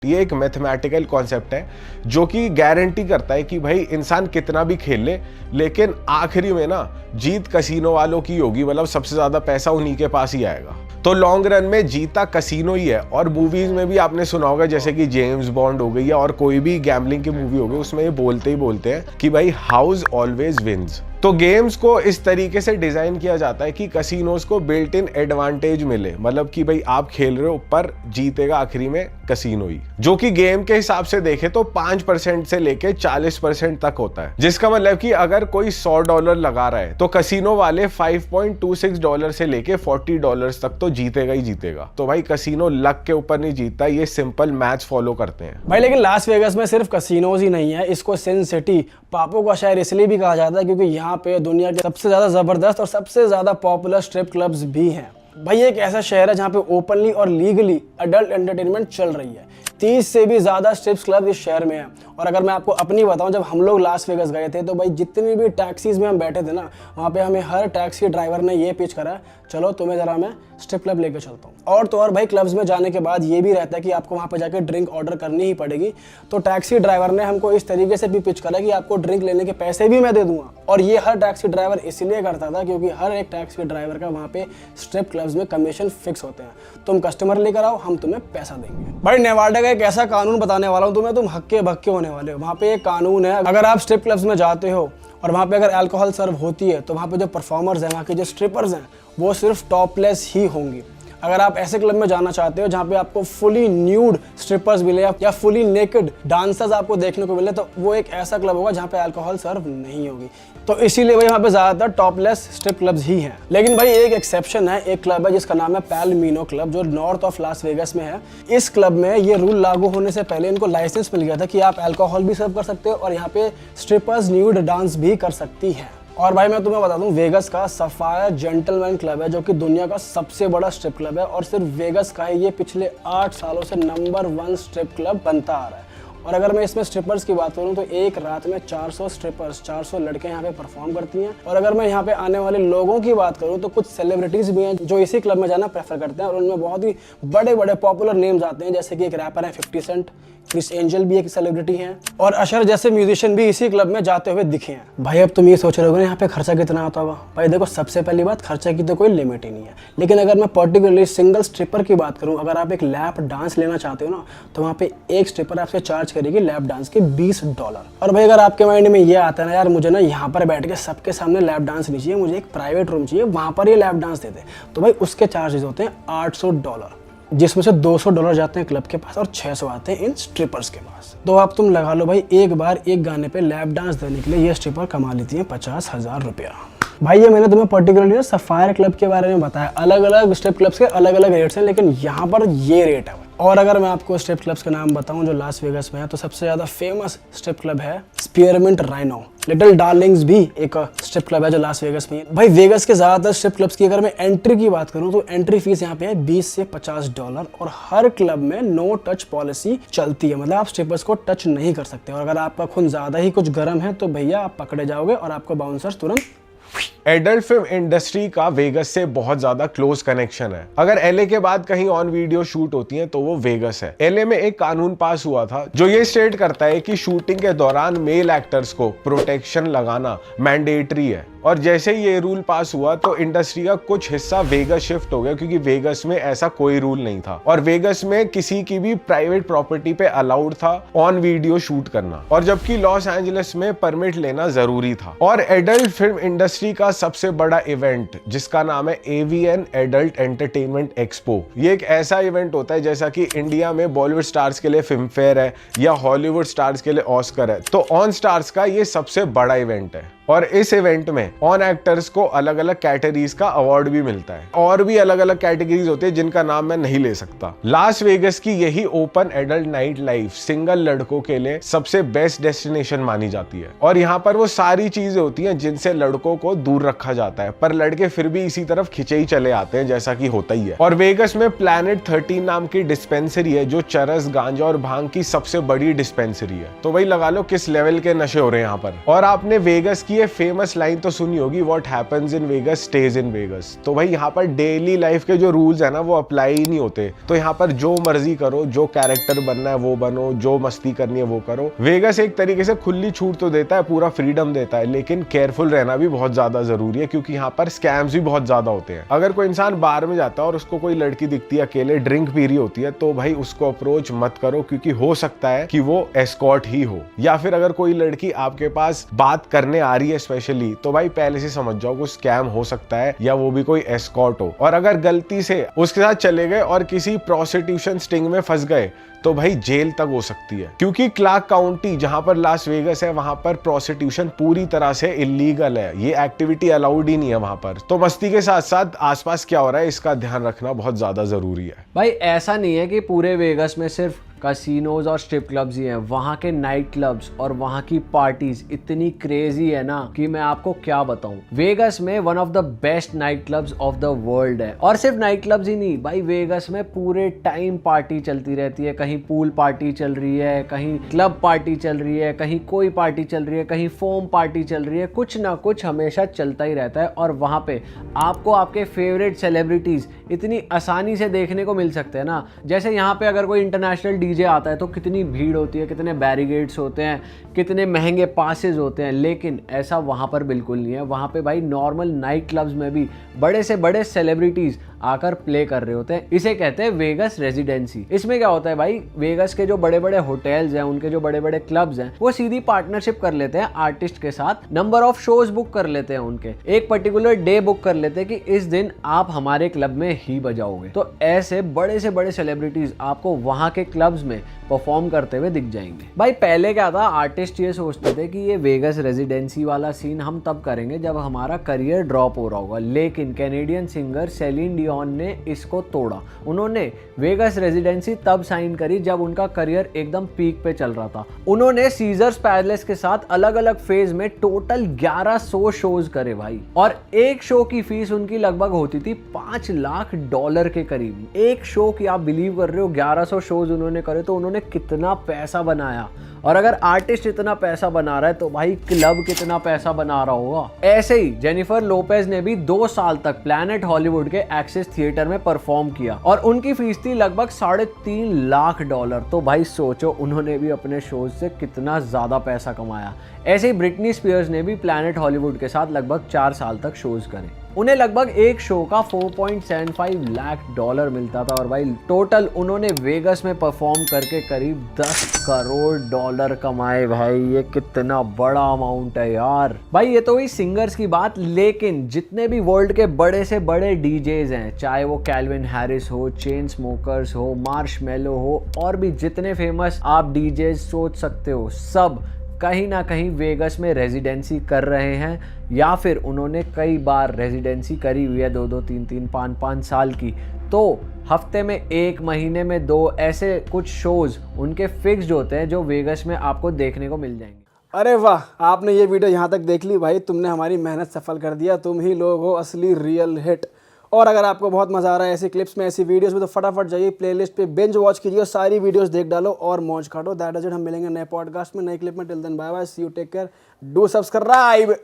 ये एक mathematical concept है जो कि गारंटी करता है कि भाई इंसान कितना भी खेल ले, लेकिन आखिरी में ना जीत कसीनो वालों की होगी। मतलब सबसे ज्यादा पैसा उन्हीं के पास ही आएगा। तो लॉन्ग रन में जीता कसीनो ही है। और मूवीज में भी आपने सुना होगा, जैसे कि जेम्स बॉन्ड हो गई या और कोई भी गैम्बलिंग की मूवी हो गई, उसमें ये बोलते हैं कि भाई हाउस ऑलवेज विंस। तो गेम्स को इस तरीके से डिजाइन किया जाता है कि कसिनोज को बिल्ट इन एडवांटेज मिले। मतलब कि भाई आप खेल रहे हो, पर जीतेगा आखिरी में कसिनो ही, जो कि गेम के हिसाब से देखे तो 5% से लेके 40% तक होता है। जिसका मतलब कि अगर कोई $100 लगा रहा है तो कसिनो वाले $5.26 से लेके $40 तक तो जीतेगा ही जीतेगा। तो भाई कसिनो लक के ऊपर नहीं जीतता, ये सिंपल मैथ्स फॉलो करते हैं भाई। लेकिन लास वेगास में सिर्फ कसिनोज ही नहीं है, इसको सिन सिटी, पापों का शहर इसलिए भी कहा जाता है क्योंकि यहाँ पे दुनिया के सबसे ज्यादा जबरदस्त और सबसे ज्यादा पॉपुलर स्ट्रिप क्लब्स भी हैं। भाई एक ऐसा शहर है जहाँ पे ओपनली और लीगली अडल्ट एंटरटेनमेंट चल रही है। 30 से भी ज्यादा स्ट्रिप्स क्लब इस शहर में है। और अगर मैं आपको अपनी बताऊं, जब हम लोग लास वेगास गए थे तो भाई जितनी भी टैक्सीज में हम बैठे थे ना, वहाँ पे हमें हर टैक्सी ड्राइवर ने ये पिच करा, चलो तुम्हें जरा मैं स्ट्रिप क्लब लेके चलता हूँ। और तो और भाई क्लब्स में जाने के बाद ये भी रहता है कि आपको वहाँ पे जाके ड्रिंक ऑर्डर करनी ही पड़ेगी। तो टैक्सी ड्राइवर ने हमको इस तरीके से भी पिच करा कि आपको ड्रिंक लेने के पैसे भी मैं दे दूंगा। और ये हर टैक्सी ड्राइवर इसलिए करता था क्योंकि हर एक टैक्सी ड्राइवर का वहाँ पे स्ट्रिप क्लब्स में कमीशन फिक्स होते हैं। तुम कस्टमर लेकर आओ, हम तुम्हें पैसा देंगे। भाई नेवाडा का एक ऐसा कानून बताने वाला हूँ तुम्हें, तुम हक्के भक्के होने वाले हो। वहाँ पे एक कानून है, अगर आप स्ट्रिप क्लब्स में जाते हो और वहाँ पे अगर अल्कोहल सर्व होती है तो वहाँ पे जो परफॉर्मर्स हैं, वहाँ के जो स्ट्रिपर्स हैं, वो सिर्फ टॉपलेस ही होंगी। अगर आप ऐसे क्लब में जाना चाहते हो जहाँ पे आपको फुली न्यूड स्ट्रिपर्स मिले या फुली नेकेड डांसर्स आपको देखने को मिले, तो वो एक ऐसा क्लब होगा जहाँ पे अल्कोहल सर्व नहीं होगी। तो इसीलिए भाई वहाँ पे ज्यादातर टॉपलेस स्ट्रिप क्लब्स ही हैं। लेकिन भाई एक एक्सेप्शन है, एक क्लब है जिसका नाम है पैलमिनो क्लब, जो नॉर्थ ऑफ लास वेगास में है। इस क्लब में ये रूल लागू होने से पहले इनको लाइसेंस मिल गया था कि आप अल्कोहल भी सर्व कर सकते हो और यहाँ पे स्ट्रिपर्स न्यूड डांस भी कर सकती है। और भाई मैं तुम्हें बता दूं, वेगस का सफायर जेंटलमैन क्लब है जो कि दुनिया का सबसे बड़ा स्ट्रिप क्लब है। और सिर्फ वेगस का ही ये पिछले 8 सालों से नंबर 1 स्ट्रिप क्लब बनता आ रहा है। और अगर मैं इसमें स्ट्रिपर्स की बात करूं तो एक रात में 400 स्ट्रिपर्स, 400 लड़के यहाँ पे परफॉर्म करती हैं। और अगर मैं यहाँ पे आने वाले लोगों की बात करूं तो कुछ सेलिब्रिटीज भी हैं जो इसी क्लब में जाना प्रेफर करते हैं। और उनमें बहुत ही बड़े बड़े पॉपुलर नेम्स आते हैं, जैसे कि एक रैपर है 50 सेंट, क्रिस एंजल भी एक सेलिब्रिटी हैं, और अशर जैसे म्यूजिशियन भी इसी क्लब में जाते हुए दिखे हैं। भाई अब तुम ये सोच रहे हो यहाँ पे खर्चा कितना आता होगा। भाई देखो, सबसे पहली बात, खर्चा की तो कोई लिमिट ही नहीं है। लेकिन अगर मैं पर्टिकुलरली सिंगल स्ट्रिपर की बात करूँ, अगर आप एक लैप डांस लेना चाहते हो ना, तो वहाँ पे एक स्ट्रिपर आपसे चार्ज करेगी लैप डांस के $20। और भाई अगर आपके माइंड में ये आता है ना, यार मुझे ना यहाँ पर बैठ के सबके सामने लैप डांस नहीं चाहिए, मुझे एक प्राइवेट रूम चाहिए, वहाँ पर ये लैप डांस देते, तो भाई उसके चार्जेस होते हैं $800, जिसमें से $200 जाते हैं क्लब के पास और 600 आते हैं इन स्ट्रिपर्स के पास। तो आप तुम लगा लो भाई, एक बार एक गाने पे लैप डांस देने के लिए ये स्ट्रिपर कमा लेती है $50,000। भाई ये मैंने तुम्हें पर्टिकुलरली सफायर क्लब के बारे में बताया। अलग अलग स्ट्रिप क्लब्स के अलग अलग रेट्स हैं, लेकिन यहाँ पर ये रेट है। और अगर मैं आपको स्ट्रिप क्लब्स के नाम बताऊं जो लास वेगास में है, तो सबसे ज्यादा फेमस स्ट्रिप क्लब है स्पीयरमिंट राइनो। लिटिल डार्लिंग्स भी एक स्ट्रिप क्लब है जो लास वेगास में है। भाई वेगास के ज्यादातर स्ट्रिप क्लब्स की अगर मैं एंट्री की बात करूं तो एंट्री फीस यहाँ पे है $20 से $50। और हर क्लब में नो टच पॉलिसी चलती है, मतलब आप स्ट्रिपर्स को टच नहीं कर सकते। और अगर आपका खून ज्यादा ही कुछ गर्म है तो भैया आप पकड़े जाओगे और आपको बाउंसर्स तुरंत। एडल्ट फिल्म इंडस्ट्री का वेगस से बहुत ज्यादा क्लोज कनेक्शन है। अगर एलए के बाद कहीं ऑन वीडियो शूट होती है तो वो वेगस है। एलए में एक कानून पास हुआ था जो ये स्टेट करता है कि शूटिंग के दौरान मेल एक्टर्स को प्रोटेक्शन लगाना मैंडेटरी है। और जैसे ही ये रूल पास हुआ तो इंडस्ट्री का कुछ हिस्सा वेगस शिफ्ट हो गया, क्योंकि वेगस में ऐसा कोई रूल नहीं था। और वेगस में किसी की भी प्राइवेट प्रॉपर्टी पे अलाउड था ऑन वीडियो शूट करना, और जबकि लॉस एंजलिस में परमिट लेना जरूरी था। और एडल्ट फिल्म इंडस्ट्री का सबसे बड़ा इवेंट जिसका नाम है एवीएन एडल्ट एंटरटेनमेंट एक्सपो, ये एक ऐसा इवेंट होता है जैसा कि इंडिया में बॉलीवुड स्टार्स के लिए फिल्म फेयर है या हॉलीवुड स्टार्स के लिए ऑस्कर है, तो ऑन स्टार्स का ये सबसे बड़ा इवेंट है। और इस इवेंट में ऑन एक्टर्स को अलग अलग कैटेगरीज का अवार्ड भी मिलता है, और भी अलग अलग कैटेगरीज होती है जिनका नाम मैं नहीं ले सकता। लास वेगस की यही open adult night life single लड़कों के लिए सबसे बेस्ट डेस्टिनेशन मानी जाती है। और यहाँ पर वो सारी चीजें होती हैं जिनसे लड़कों को दूर रखा जाता है, पर लड़के फिर भी इसी तरफ खिंचे ही चले आते हैं, जैसा कि होता ही है। और वेगस में प्लैनेट 13 नाम की डिस्पेंसरी है जो चरस, गांजा और भांग की सबसे बड़ी डिस्पेंसरी है। तो वही लगा लो किस लेवल के नशे हो रहे हैं यहाँ पर। और आपने वेगस की ये फेमस लाइन तो सुनी होगी, what happens in Vegas stage in Vegas. तो भाई यहाँ पर डेली लाइफ के जो रूल्स है ना वो अप्लाई ही नहीं होते। तो यहाँ पर जो मर्जी करो, जो कैरेक्टर बनना है वो बनो, जो मस्ती करनी है वो करो। वेगस एक तरीके से खुली छूट तो देता है, पूरा फ्रीडम देता है, लेकिन केयरफुल रहना भी बहुत ज्यादा जरूरी है, क्योंकि यहाँ पर स्कैम्स भी बहुत ज्यादा होते हैं। अगर कोई इंसान बार में जाता है और उसको कोई लड़की दिखती है अकेले ड्रिंक पी रही होती है, तो भाई उसको अप्रोच मत करो, क्योंकि हो सकता है कि वो एस्कॉर्ट ही हो। या फिर अगर कोई लड़की आपके पास बात करने आ रही है स्पेशली, तो भाई पहले से समझ जाओ कुछ स्कैम हो सकता है या वो भी कोई एस्कॉर्ट हो। और अगर गलती से उसके साथ चले गए और किसी प्रोस्टिट्यूशन स्टिंग में फंस गए तो भाई जेल तक हो सकती है, क्योंकि क्लार्क काउंटी जहां पर लास वेगस है वहां पर प्रोस्टिट्यूशन पूरी तरह से इलीगल है। ये एक्टिविटी अलाउड ही नहीं है वहां पर। तो मस्ती के साथ साथ आसपास क्या हो रहा है इसका ध्यान रखना बहुत ज्यादा जरूरी है। भाई ऐसा नहीं है कि पूरे वेगस में सिर्फ कसिनोज और स्ट्रिप क्लब्स ही हैं। वहाँ के नाइट क्लब्स और वहाँ की पार्टीज इतनी क्रेजी है ना कि मैं आपको क्या बताऊं। वेगस में one of the best night clubs of the world है। और सिर्फ नाइट क्लब्स ही नहीं भाई, वेगस में पूरे टाइम पार्टी चलती रहती है। कहीं पूल पार्टी चल रही है, कहीं क्लब पार्टी चल रही है, कहीं कोई पार्टी चल रही है, कहीं फोम पार्टी चल रही है। कुछ ना कुछ हमेशा चलता ही रहता है। और वहाँ पे आपको आपके फेवरेट सेलिब्रिटीज इतनी आसानी से देखने को मिल सकते हैं ना। जैसे यहाँ पे अगर कोई इंटरनेशनल डीजे आता है तो कितनी भीड़ होती है, कितने बैरिकेड्स होते हैं, कितने महंगे पासेस होते हैं। लेकिन ऐसा वहाँ पर बिल्कुल नहीं है। वहाँ पे भाई नॉर्मल नाइट क्लब्स में भी बड़े से बड़े सेलिब्रिटीज आकर प्ले कर रहे होते हैं। इसे कहते हैं वेगस रेजिडेंसी। इसमें क्या होता है भाई, वेगस के जो बड़े बड़े होटल्स हैं, उनके जो बड़े बड़े क्लब्स हैं, वो सीधी पार्टनरशिप कर लेते हैं आर्टिस्ट के साथ। नंबर ऑफ शोज बुक कर लेते हैं, उनके एक पर्टिकुलर डे बुक कर लेते हैं कि इस दिन आप हमारे क्लब में ही बजाओगे। तो ऐसे बड़े से बड़े सेलिब्रिटीज आपको वहां के क्लब्स में परफॉर्म करते हुए दिख जाएंगे। भाई पहले क्या था, आर्टिस्ट ये सोचते थे कि ये वेगस रेजिडेंसी वाला सीन हम तब करेंगे जब हमारा करियर ड्रॉप हो रहा होगा। लेकिन कैनेडियन सिंगर सेलिन डियोन ने इसको तोड़ा। उन्होंने वेगस रेजिडेंसी तब साइन करी जब उनका करियर एकदम पीक पे चल रहा था। उन्होंने सीजर्स पैलेस के साथ अलग अलग फेज में टोटल 1100 शोज करे भाई। और एक शो की फीस उनकी लगभग होती थी $5 लाख के करीब। एक शो की आप बिलीव कर रहे हो, 1100 शोज उन्होंने करे तो उन्होंने कितना पैसा बनाया। और अगर आर्टिस्ट इतना पैसा बना रहा है तो भाई क्लब कितना पैसा बना रहा होगा। ऐसे ही जेनिफर लोपेज ने भी 2 साल तक प्लैनेट हॉलीवुड के एक्सेस थिएटर में परफॉर्म किया और उनकी फीस थी लगभग $3.5 लाख। तो भाई सोचो उन्होंने भी अपने शोज से कितना ज्यादा पैसा कमाया। ऐसे ही ब्रिटनी स्पीयर्स ने भी प्लैनेट हॉलीवुड के साथ लगभग 4 साल तक शोज करे। उन्हें लगभग एक शो का $4.75 लाख मिलता था। और भाई टोटल उन्होंने वेगस में परफॉर्म करके करीब $10 करोड़ कमाए। भाई ये कितना बड़ा अमाउंट है यार। भाई ये तो हुई सिंगर्स की बात, लेकिन जितने भी वर्ल्ड के बड़े से बड़े डीजेज हैं, चाहे वो कैल्विन हैरिस हो, चेन स्मोकर्स हो, मार्शमेलो हो, और भी जितने फेमस आप डीजेज सोच सकते हो, सब कहीं ना कहीं वेगस में रेजिडेंसी कर रहे हैं या फिर उन्होंने कई बार रेजिडेंसी करी हुई है, 2-2, 3-3, 5-5 साल की। तो हफ्ते में 1, महीने में 2 ऐसे कुछ शोज उनके फिक्स्ड होते हैं जो वेगस में आपको देखने को मिल जाएंगे। अरे वाह, आपने ये वीडियो यहाँ तक देख ली भाई, तुमने हमारी मेहनत सफल कर दिया। तुम ही लोग हो असली रियल हिट। और अगर आपको बहुत मजा आ रहा है ऐसी क्लिप्स में, ऐसी वीडियोस में, तो फटाफट जाइए प्लेलिस्ट पे बिंज वॉच कीजिए और सारी वीडियोस देख डालो और मौज काटो। That is it. हम मिलेंगे नए पॉडकास्ट में, नए क्लिप में। Till then bye bye, see you, take care, do subscribe.